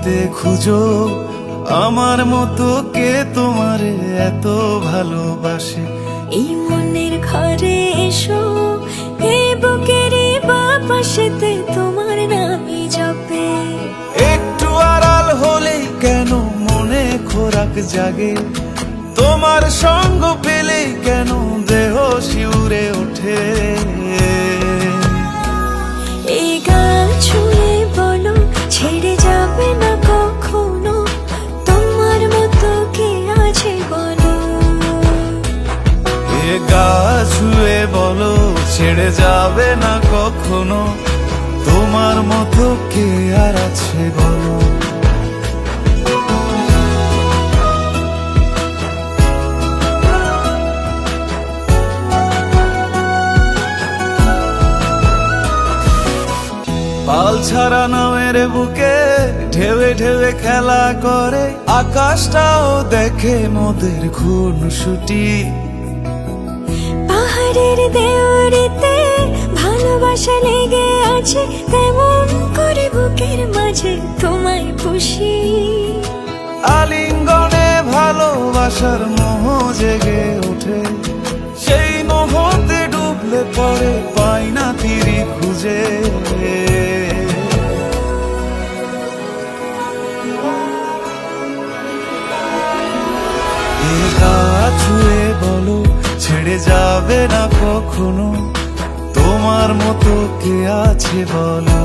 পৃথিবীতে খুঁজো আমার মতো কে তোমারে এত ভালোবাসে। এই মনের ঘরে এসো, এই বুকেরই বাপাশেতে তোমার নামই জপে। একটু আড়াল হলেই কেন মনে খোরাক জাগে, তোমার সঙ্গ পেলেই কেন দেহ শিউরে ওঠে। এই গান ছুঁয়ে বলো ছেড়ে যাবে না কখনো, তোমার মতো কে আছে বলো। এ গা ছুঁয়ে বলো ছেড়ে যাবে না কখনো, তোমার মতো কে আর আছে বলো। পাল ছাড়া নামের বুকে ঢেউে ঢেউে খেলা করে, আকাশটাও দেখে মোদের খুনসুটি। পাহাড়ের দেওয়ারিতে ভালোবাসা লেগে আছে, তেমন করে বুকের মাঝে তোমায় পুষি। আলিঙ্গনে ভালোবাসার মোহ জেগে ওঠে, সেই মোহতে ডুবলে পরে পাই না তীরি খুঁজে। এ গা ছুঁয়ে বলো ছেড়ে যাবে না কখনো, তোমার মতো কে আছে বলো।